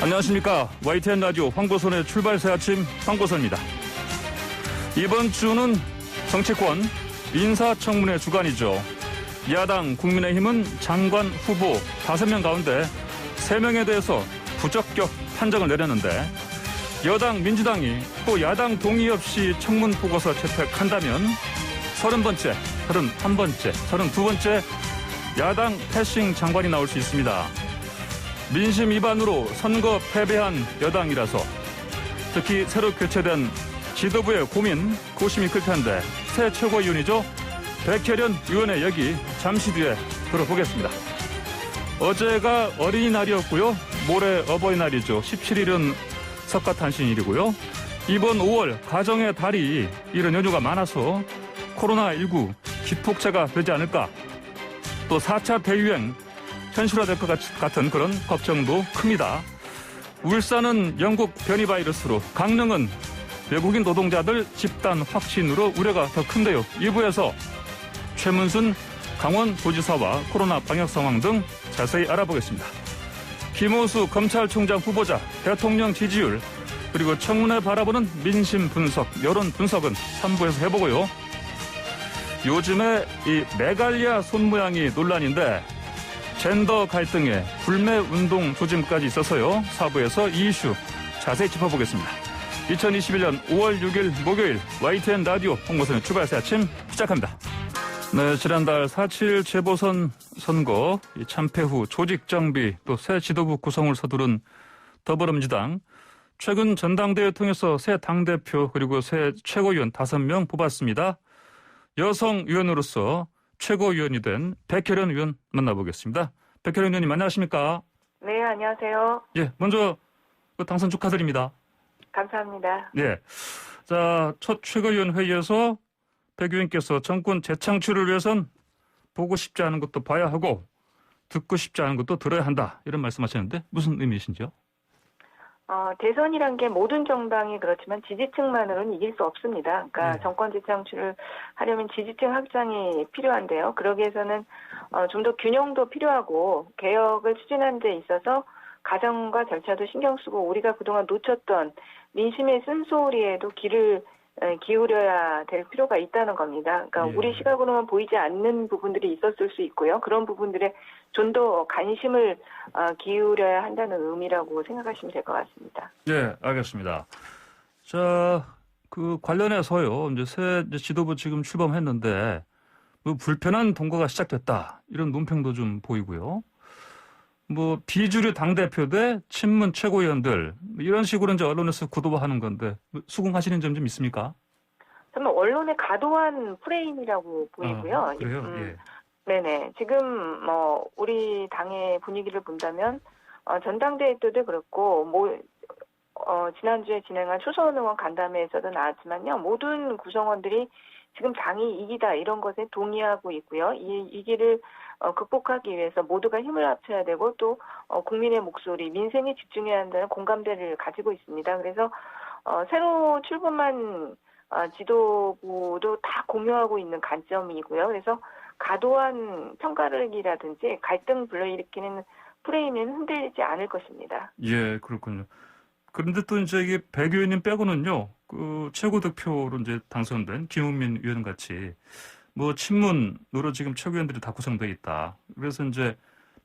안녕하십니까. YTN 라디오 황보선의 출발새 아침 황보선입니다. 이번 주는 정치권 인사청문회 주간이죠. 야당 국민의힘은 장관 후보 5명 가운데 3명에 대해서 부적격 판정을 내렸는데, 여당 민주당이 또 야당 동의 없이 청문 보고서 채택한다면 30번째, 31번째, 32번째 야당 패싱 장관이 나올 수 있습니다. 민심 위반으로 선거 패배한 여당이라서 특히 새로 교체된 지도부의 고심이 클 텐데, 새 최고위원이죠. 백혜련 의원의 얘기 잠시 뒤에 들어보겠습니다. 어제가 어린이날이었고요. 모레 어버이날이죠. 17일은 석가탄신일이고요. 이번 5월 가정의 달이 이런 연휴가 많아서 코로나19 기폭제가 되지 않을까, 또 4차 대유행 현실화될 것 같은 그런 걱정도 큽니다. 울산은 영국 변이 바이러스로, 강릉은 외국인 노동자들 집단 확진으로 우려가 더 큰데요. 2부에서 최문순 강원도지사와 코로나 방역 상황 등 자세히 알아보겠습니다. 김호수 검찰총장 후보자, 대통령 지지율, 그리고 청문회 바라보는 민심 분석, 여론 분석은 3부에서 해보고요. 요즘에 이 메갈리아 손 모양이 논란인데, 젠더 갈등에 불매운동 조짐까지 있어서요. 4부에서 이 이슈 자세히 짚어보겠습니다. 2021년 5월 6일 목요일 YTN 라디오 홍보선의 출발새 아침 시작합니다. 네, 지난달 4.7 재보선 선거 참패 후 조직 정비, 또 새 지도부 구성을 서두른 더불어민주당, 최근 전당대회 통해서 새 당대표 그리고 새 최고위원 5명 뽑았습니다. 여성 의원으로서 최고위원이 된 백혜련 의원 만나보겠습니다. 백혜련 의원님 안녕하십니까? 네, 안녕하세요. 예, 먼저 당선 축하드립니다. 감사합니다. 예, 자, 첫 최고위원 회의에서 백 의원께서 정권 재창출을 위해선 보고 싶지 않은 것도 봐야 하고 듣고 싶지 않은 것도 들어야 한다, 이런 말씀하셨는데 무슨 의미이신지요? 대선이란 게 모든 정당이 그렇지만 지지층만으로는 이길 수 없습니다. 그러니까 정권 재창출을 하려면 지지층 확장이 필요한데요. 그러기 위해서는 좀 더 균형도 필요하고, 개혁을 추진하는 데 있어서 과정과 절차도 신경 쓰고, 우리가 그동안 놓쳤던 민심의 쓴소리에도 귀를 기울여야 될 필요가 있다는 겁니다. 그러니까 우리 시각으로만 보이지 않는 부분들이 있었을 수 있고요. 그런 부분들에 좀 더 관심을 기울여야 한다는 의미라고 생각하시면 될 것 같습니다. 네, 알겠습니다. 자, 그 관련해서요, 이제 새 지도부 지금 출범했는데 뭐 불편한 동거가 시작됐다, 이런 논평도 좀 보이고요. 뭐 비주류 당대표 대 친문 최고위원들, 이런 식으로 이제 언론에서 구도화하는 건데 수긍하시는 점 좀 있습니까? 저는 언론의 과도한 프레임이라고 보이고요. 그래요? 예. 네네. 지금 우리 당의 분위기를 본다면 전당대회 때도 그렇고, 지난주에 진행한 초선 의원 간담회에서도 나왔지만요, 모든 구성원들이 지금 당이 이기다, 이런 것에 동의하고 있고요. 이 길을 극복하기 위해서 모두가 힘을 합쳐야 되고, 또 국민의 목소리, 민생에 집중해야 한다는 공감대를 가지고 있습니다. 그래서 새로 출범한 지도부도 다 공유하고 있는 관점이고요. 그래서 과도한 편가르기라든지 갈등 불러일으키는 프레임은 흔들리지 않을 것입니다. 예, 그렇군요. 그런데 또 이제 이게 백 의원님 빼고는요, 그 최고 득표로 이제 당선된 김은민 의원 같이 뭐 친문으로 지금 최고위원들이 다 구성되어 있다. 그래서 이제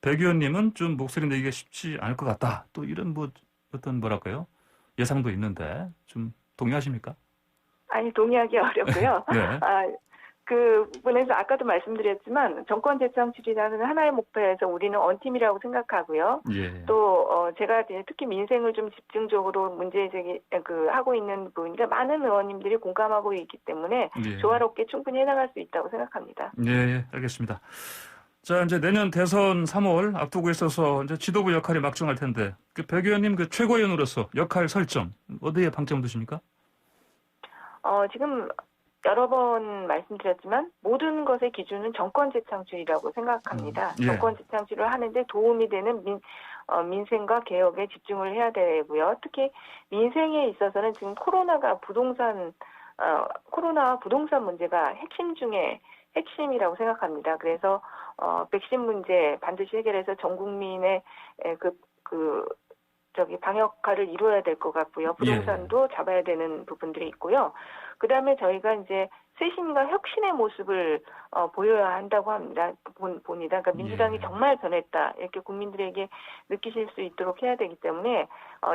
백 의원님은 좀 목소리 내기가 쉽지 않을 것 같다, 또 이런 뭐랄까요, 예상도 있는데 좀 동의하십니까? 아니, 동의하기 어렵고요. 네. 그 부분에서 아까도 말씀드렸지만 정권 재창출이라는 하나의 목표에서 우리는 언팀이라고 생각하고요. 또 제가 특히 민생을 좀 집중적으로 문제 제기 하고 있는 부분이라 많은 의원님들이 공감하고 있기 때문에 조화롭게 충분히 해나갈 수 있다고 생각합니다. 네, 알겠습니다. 자, 이제 내년 대선 3월 앞두고 있어서 이제 지도부 역할이 막중할 텐데, 그 백 의원님 그 최고위원으로서 역할 설정 어디에 방점 두십니까? 지금 여러 번 말씀드렸지만 모든 것의 기준은 정권 재창출이라고 생각합니다. 정권 재창출을 하는데 도움이 되는 민생과 개혁에 집중을 해야 되고요. 특히 민생에 있어서는 지금 코로나와 부동산 문제가 핵심 중에 핵심이라고 생각합니다. 그래서 백신 문제 반드시 해결해서 전 국민의 저기 방역화를 이루어야 될 것 같고요. 부동산도 잡아야 되는 부분들이 있고요. 그다음에 저희가 이제 쇄신과 혁신의 모습을 보여야 한다고 합니다. 봅니다. 그러니까 민주당이 정말 변했다 이렇게 국민들에게 느끼실 수 있도록 해야 되기 때문에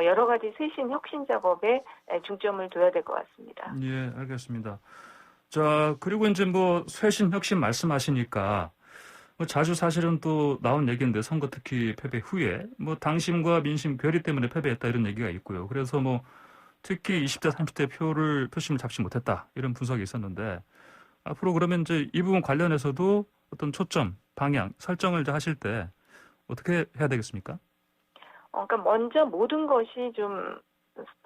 여러 가지 쇄신 혁신 작업에 중점을 둬야 될 것 같습니다. 예, 알겠습니다. 자, 그리고 이제 뭐 쇄신 혁신 말씀하시니까 뭐 자주 사실은 또 나온 얘기인데 선거 특히 패배 후에 뭐 당심과 민심 괴리 때문에 패배했다 이런 얘기가 있고요. 그래서 뭐 특히 20대, 30대 표심을 잡지 못했다 이런 분석이 있었는데 앞으로 그러면 이제 이 부분 관련해서도 어떤 초점, 방향, 설정을 이제 하실 때 어떻게 해야 되겠습니까? 그러니까 먼저 모든 것이 좀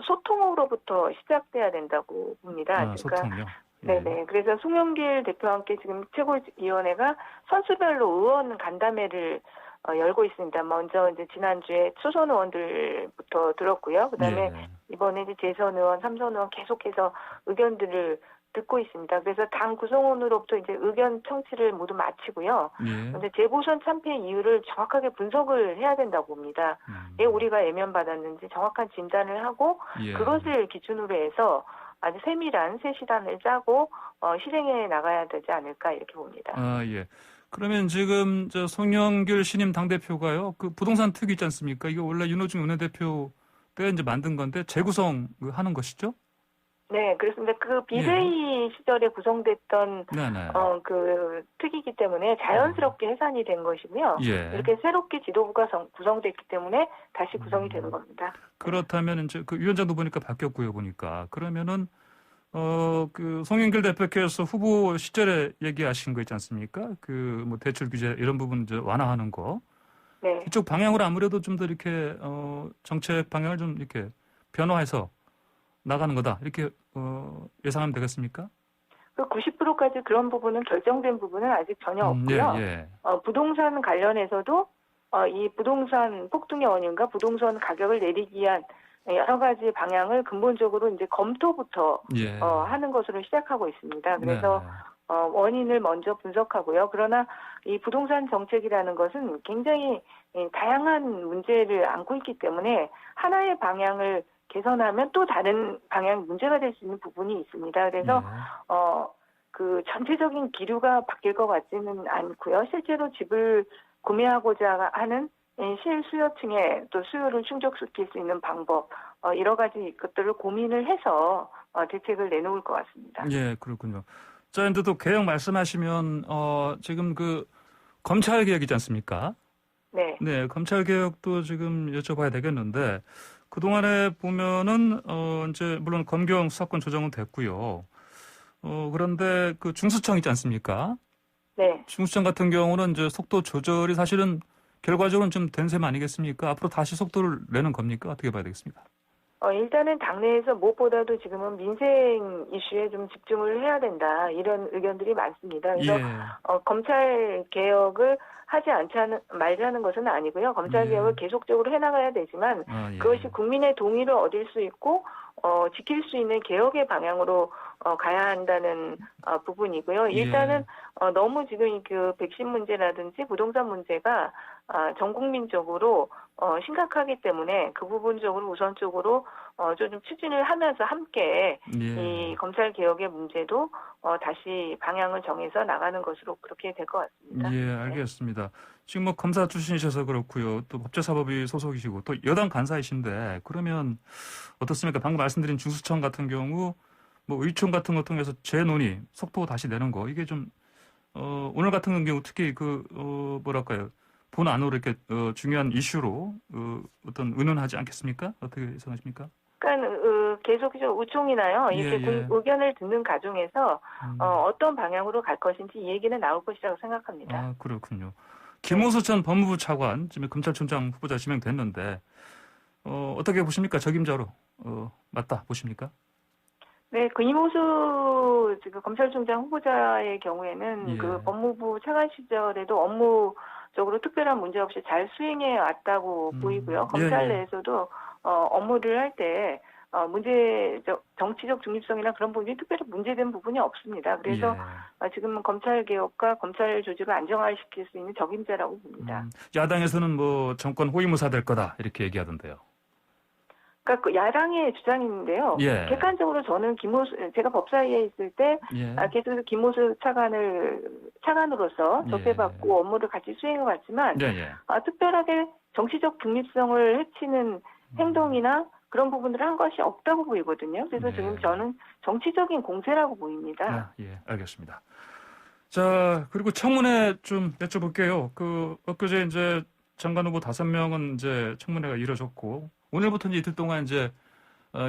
소통으로부터 시작돼야 된다고 봅니다. 소통요. 네네. 그래서 송영길 대표와 함께 지금 최고위원회가 선수별로 의원 간담회를 열고 있습니다. 먼저 이제 지난주에 초선 의원들부터 들었고요. 그다음에 이번에 이제 재선 의원, 삼선 의원 계속해서 의견들을 듣고 있습니다. 그래서 당 구성원으로부터 이제 의견 청취를 모두 마치고요. 근데 재보선 참패 이유를 정확하게 분석을 해야 된다고 봅니다. 왜 우리가 외면받았는지 정확한 진단을 하고 그것을 기준으로 해서 아주 세밀한 새 시단을 짜고 실행해 나가야 되지 않을까 이렇게 봅니다. 아, 예. 그러면 지금 저 송영길 신임 당대표가요. 그 부동산 특위 있지 않습니까? 이거 원래 윤호중 원내대표 때 이제 만든 건데 재구성 하는 것이죠? 네, 그렇습니다. 그 비대위 시절에 구성됐던 그 특위이기 때문에 자연스럽게 해산이 된 것이고요. 이렇게 새롭게 지도부가 구성됐기 때문에 다시 구성이 되는 겁니다. 그렇다면 이제 그 위원장도 보니까 바뀌었고요, 보니까. 그러면은 그 송영길 대표께서 후보 시절에 얘기하신 거 있지 않습니까? 그 뭐 대출 규제 이런 부분 이제 완화하는 거. 네. 이쪽 방향으로 아무래도 좀 더 이렇게 정책 방향을 좀 이렇게 변화해서 나가는 거다. 이렇게 예상하면 되겠습니까? 그 90%까지 그런 부분은 결정된 부분은 아직 전혀 없고요. 부동산 관련해서도 이 부동산 폭등의 원인과 부동산 가격을 내리기 위한 여러 가지 방향을 근본적으로 이제 검토부터 하는 것으로 시작하고 있습니다. 그래서 원인을 먼저 분석하고요. 그러나 이 부동산 정책이라는 것은 굉장히 다양한 문제를 안고 있기 때문에 하나의 방향을 개선하면 또 다른 방향 문제가 될 수 있는 부분이 있습니다. 그래서 그 전체적인 기류가 바뀔 것 같지는 않고요. 실제로 집을 구매하고자 하는 실수요층의 또 수요를 충족시킬 수 있는 방법 여러 가지 것들을 고민을 해서 대책을 내놓을 것 같습니다. 예, 그렇군요. 자, 근데 또 개혁 말씀하시면 지금 그 검찰 개혁이지 않습니까? 네. 네, 검찰 개혁도 지금 여쭤봐야 되겠는데 그동안에 보면은 이제 물론 검경 수사권 조정은 됐고요. 그런데 그 중수청 있지 않습니까? 네. 중수청 같은 경우는 이제 속도 조절이 사실은 결과적으로는 좀 된 셈 아니겠습니까? 앞으로 다시 속도를 내는 겁니까? 어떻게 봐야 되겠습니까? 일단은 당내에서 무엇보다도 지금은 민생 이슈에 좀 집중을 해야 된다. 이런 의견들이 많습니다. 그래서 검찰 개혁을 하지 말자는 것은 아니고요. 검찰 개혁을 계속적으로 해나가야 되지만 그것이 국민의 동의를 얻을 수 있고 지킬 수 있는 개혁의 방향으로 가야 한다는 부분이고요. 일단은 너무 지금 그 백신 문제라든지 부동산 문제가 전 국민적으로 심각하기 때문에 그 부분적으로 우선적으로 좀 추진을 하면서 함께 이 검찰 개혁의 문제도 다시 방향을 정해서 나가는 것으로 그렇게 될 것 같습니다. 예, 알겠습니다. 지금 뭐 검사 출신이셔서 그렇고요. 또 법제사법위 소속이시고 또 여당 간사이신데 그러면 어떻습니까? 방금 말씀드린 중수청 같은 경우 뭐 의총 같은 거 통해서 재논의 속도 다시 내는 거 이게 좀 오늘 같은 경우 특히 그 뭐랄까요? 본 안으로 이렇게 중요한 이슈로 어떤 의논하지 않겠습니까? 어떻게 생각하십니까? 그러니까 계속적으로 의총이나요. 이렇게 의견을 듣는 과정에서 어떤 방향으로 갈 것인지 이 얘기는 나올 것이라고 생각합니다. 아, 그렇군요. 김호수 전 법무부 차관 지금 검찰총장 후보자 지명됐는데 어떻게 보십니까? 적임자로 맞다 보십니까? 네, 그 김호수 지금 검찰총장 후보자의 경우에는 그 법무부 차관 시절에도 업무적으로 특별한 문제 없이 잘 수행해 왔다고 보이고요. 검찰 내에서도 업무를 할 때 정치적 중립성이나 그런 부분이 특별히 문제된 부분이 없습니다. 그래서 지금은 검찰 개혁과 검찰 조직을 안정화시킬 수 있는 적임자라고 봅니다. 야당에서는 뭐 정권 호위무사 될 거다 이렇게 얘기하던데요. 그러니까 그 야당의 주장인데요. 예. 객관적으로 저는 제가 법사위에 있을 때 예. 계속해서 김호수 차관으로서 예. 접대받고 업무를 같이 수행해왔지만 예, 예. 특별하게 정치적 중립성을 해치는 행동이나 그런 부분들을 한 것이 없다고 보이거든요. 그래서 네. 지금 저는 정치적인 공세라고 보입니다. 아, 예, 알겠습니다. 자, 그리고 청문회 좀 여쭤볼게요. 엊그제 이제 장관 후보 5명은 이제 청문회가 이뤄졌고, 오늘부터 이제 이틀 동안 이제,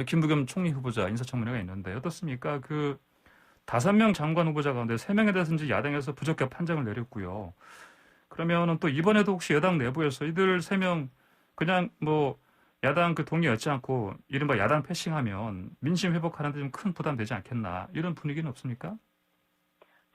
김부겸 총리 후보자 인사청문회가 있는데, 어떻습니까? 5명 장관 후보자 가운데 3명에 대해서 이제 야당에서 부적격 판정을 내렸고요. 그러면은 또 이번에도 혹시 여당 내부에서 이들 3명 그냥 뭐, 야당 동의 얻지 않고, 이른바 야당 패싱하면 민심 회복하는데 좀 큰 부담 되지 않겠나, 이런 분위기는 없습니까?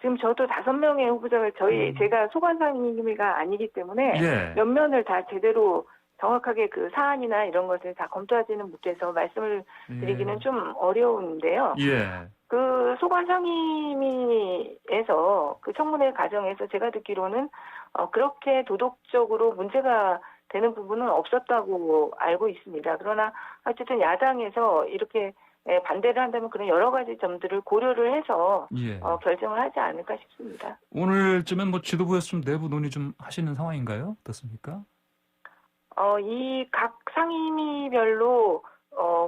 지금 저도 5명의 후보자를 제가 소관상임위가 아니기 때문에 예. 면면을 다 제대로 정확하게 그 사안이나 이런 것을 다 검토하지는 못해서 말씀을 드리기는 좀 어려운데요. 예. 그 소관상임위에서 그 청문회 과정에서 제가 듣기로는 그렇게 도덕적으로 문제가 되는 부분은 없었다고 알고 있습니다. 그러나 어쨌든 야당에서 이렇게 반대를 한다면 그런 여러 가지 점들을 고려를 해서 예. 결정을 하지 않을까 싶습니다. 오늘쯤엔 뭐 지도부에서 좀 내부 논의 좀 하시는 상황인가요? 어떻습니까? 이 각 상임위별로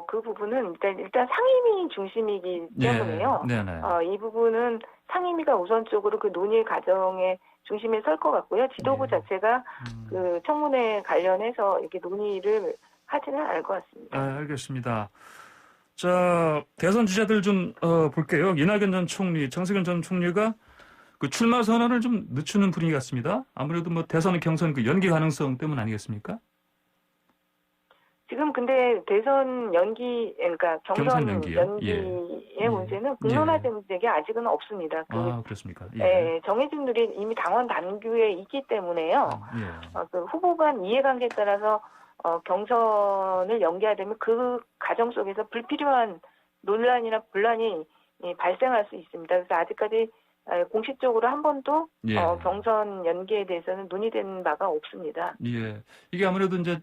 그 부분은 일단 상임위 중심이기 때문에요. 네네. 이 부분은 상임위가 우선적으로 그 논의 과정에 중심에 설 것 같고요. 지도부 예. 자체가 그 청문회 관련해서 이렇게 논의를 하지는 않을 것 같습니다. 알겠습니다. 자, 대선 주자들 좀 볼게요. 이낙연 전 총리, 정세균 전 총리가 그 출마 선언을 좀 늦추는 분위기 같습니다. 아무래도 뭐 대선 경선 그 연기 가능성 때문 아니겠습니까? 지금 근데 대선 연기, 그러니까 경선 연기요? 연기의 문제는 공론화된 적이 아직은 없습니다. 그렇습니까? 정해진 룰이 이미 당원 당규에 있기 때문에요. 그 후보 간 이해관계에 따라서 경선을 연기하려면 그 과정 속에서 불필요한 논란이나 분란이 발생할 수 있습니다. 그래서 아직까지 공식적으로 한 번도 경선 연기에 대해서는 논의된 바가 없습니다. 예. 이게 아무래도 이제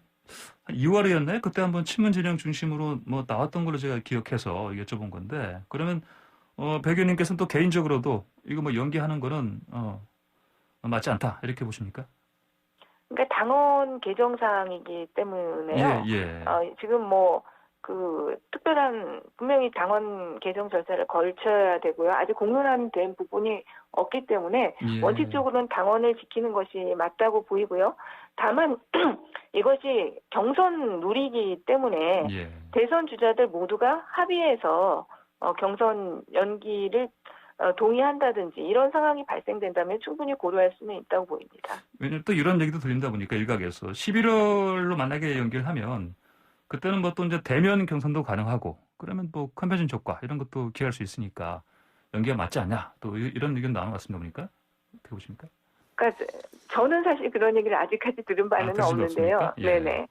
2월이었나요? 그때 한번 친문 진영 중심으로 뭐 나왔던 걸로 제가 기억해서 여쭤본 건데, 그러면 백 의원님께서는 또 개인적으로도 이거 뭐 연기하는 거는 맞지 않다 이렇게 보십니까? 그러니까 당원 개정사항이기 때문에요. 지금 뭐 그 특별한 분명히 당원 개정 절차를 걸쳐야 되고요. 아직 공론화된 부분이 없기 때문에 원칙적으로는 당원을 지키는 것이 맞다고 보이고요. 다만 이것이 경선 룰이기 때문에 대선 주자들 모두가 합의해서 경선 연기를 동의한다든지 이런 상황이 발생된다면 충분히 고려할 수는 있다고 보입니다. 왜냐하면 또 이런 얘기도 들린다 보니까 일각에서 11월로 만약에 연기를 하면 그때는 뭐 또 이제 대면 경선도 가능하고 그러면 뭐 컨벤션 효과 이런 것도 기할 수 있으니까 연기가 맞지 않냐 또 이런 의견 나온 것 같습니다 보니까 어떻게 보십니까? 그러니까 저는 사실 그런 얘기를 아직까지 들은 바는 없는데요. 네네.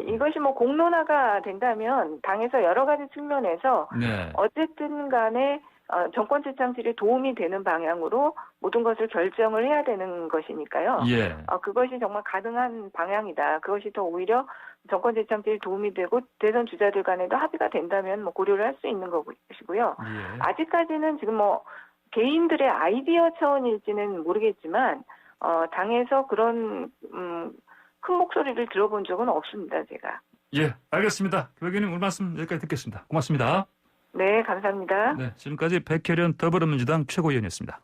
이것이 뭐 공론화가 된다면 당에서 여러 가지 측면에서 어쨌든 간에 정권 재창출에 도움이 되는 방향으로 모든 것을 결정을 해야 되는 것이니까요. 그것이 정말 가능한 방향이다. 그것이 더 오히려 정권 재창출에 도움이 되고 대선 주자들 간에도 합의가 된다면 뭐 고려를 할 수 있는 것이고요. 아직까지는 지금 뭐 개인들의 아이디어 차원일지는 모르겠지만 당에서 그런 큰 목소리를 들어본 적은 없습니다. 제가. 예, 알겠습니다. 백 의원님 오늘 말씀 여기까지 듣겠습니다. 고맙습니다. 네, 감사합니다. 네, 지금까지 백혜련 더불어민주당 최고위원이었습니다.